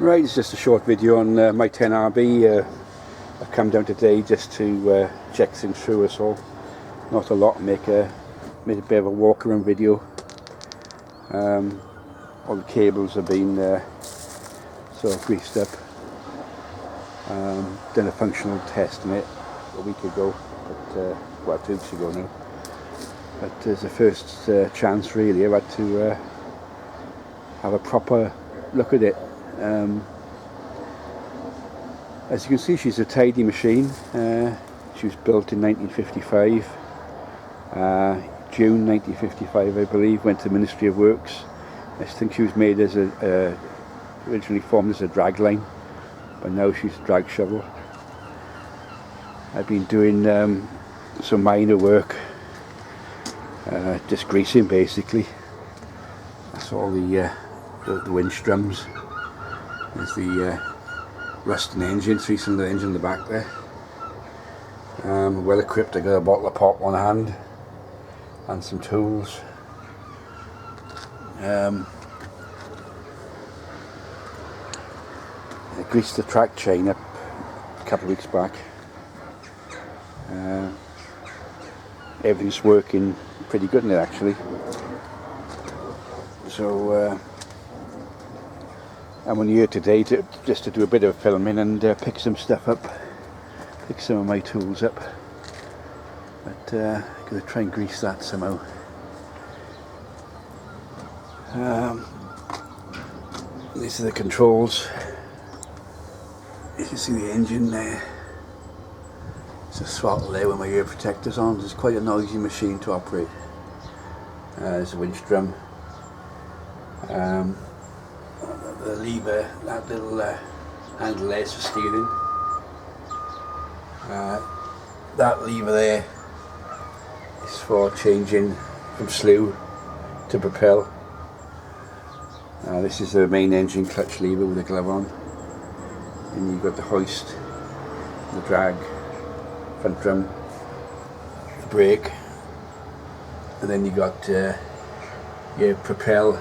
Right, it's just a short video on my 10RB. I've come down today just to check things through us all. Not a lot, make a bit of a walk around video. All the cables have been sort of greased up. Done a functional test on it a week ago, but well, 2 weeks ago now. But as a first chance really, I've had to have a proper look at it. As you can see, she's a tidy machine. She was built in 1955, June 1955 I believe, went to the Ministry of Works. I think she was made as originally formed as a drag line, but now she's a drag shovel. I've been doing some minor work, just greasing basically. That's all the winch drums. There's the Ruston engine, 3-cylinder engine in the back there. Well equipped. I got a bottle of pop on hand and some tools. I greased the track chain up a couple of weeks back. Everything's working pretty good in it actually. So I'm on here today just to do a bit of filming and pick some stuff up, pick some of my tools up. But I'm going to try and grease that somehow. These are the controls. You can see the engine there. There's a throttle there with my ear protectors on. It's quite a noisy machine to operate. There's a winch drum. The lever, that little handle there is for steering. That lever there is for changing from slew to propel. This is the main engine clutch lever with the glove on. And you've got the hoist, the drag, front drum, the brake, and then you got your propel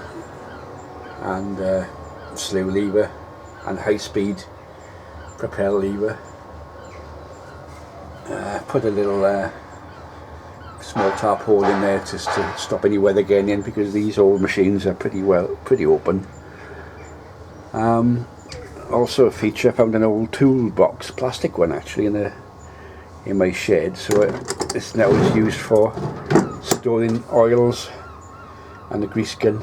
and slew lever and high speed propel lever. Put a little small tarpaulin in there just to stop any weather getting in, because these old machines are pretty open. Also a feature, I found an old toolbox, plastic one actually, in my shed. So this now is used for storing oils and a grease gun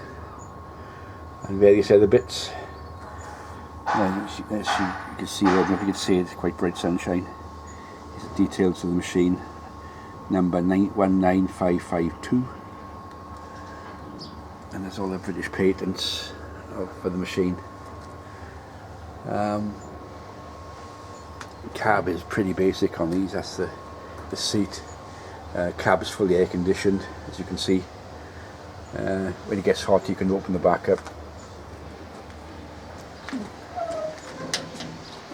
and various other bits. As you can see there, I don't know if you can see it, it's quite bright sunshine. Here's the details of the machine, number 19552, and there's all the British patents for the machine. Cab is pretty basic on these. That's the seat. Cab is fully air conditioned, as you can see. When it gets hot you can open the back up.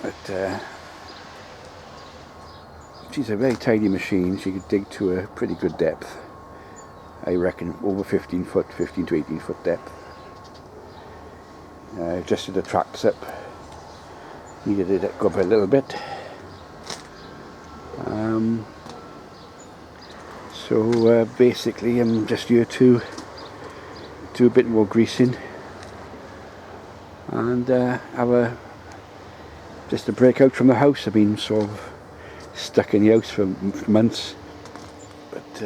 But she's a very tidy machine. She could dig to a pretty good depth. I reckon over 15 to 18 foot depth. Adjusted the tracks up. Needed it up a little bit. So basically I'm just here to do a bit more greasing and have just a break out from the house. I've been sort of stuck in the house for months, but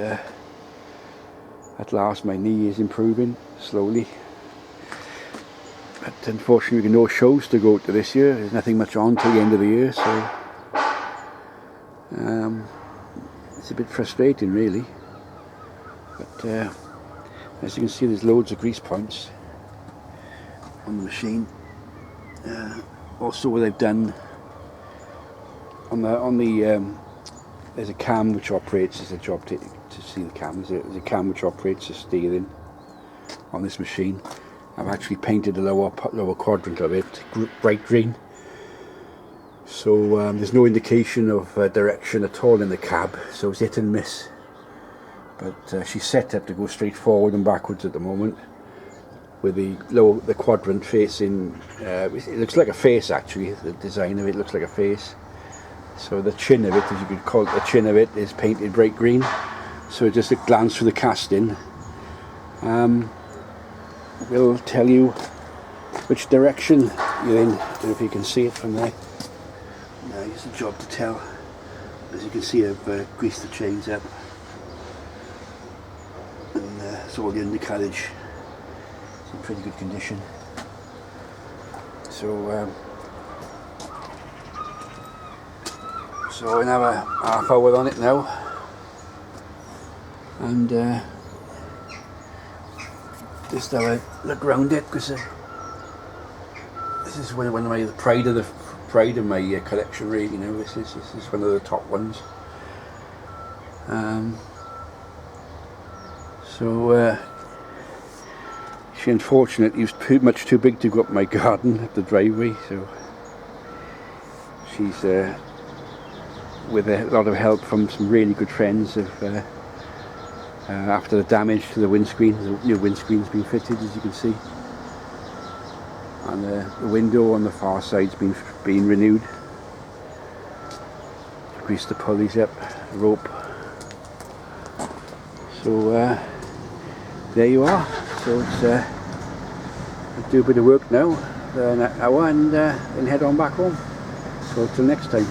at last my knee is improving slowly. But unfortunately we've got no shows to go to this year. There's nothing much on till the end of the year, so it's a bit frustrating really. But as you can see, there's loads of grease points on the machine. Also what I've done on the there's a cam which operates as a job to see the cam. There's a cam which operates the steering on this machine. I've actually painted the lower quadrant of it bright green, so there's no indication of direction at all in the cab, so it's hit and miss. But she's set up to go straight forward and backwards at the moment. with the quadrant facing. It looks like a face actually. The design of it looks like a face. So the chin of it, as you could call it, the chin of it is painted bright green. So just a glance through the casting will tell you which direction you're in. I don't know if you can see it from there. Now it's a job to tell. As you can see, I've greased the chains up, and so the undercarriage is in pretty good condition. So so another half hour on it now, and just have a look around it, because this is one of my pride of my collection, really. You know, this is one of the top ones. So she unfortunately was much too big to go up my garden, up the driveway. So she's with a lot of help from some really good friends after the damage to the windscreen. The new windscreen's been fitted, as you can see, and the window on the far side's been renewed. Grease the pulleys up, rope. So there you are. So it's I'll do a bit of work now, an hour, and then head on back home. So till next time.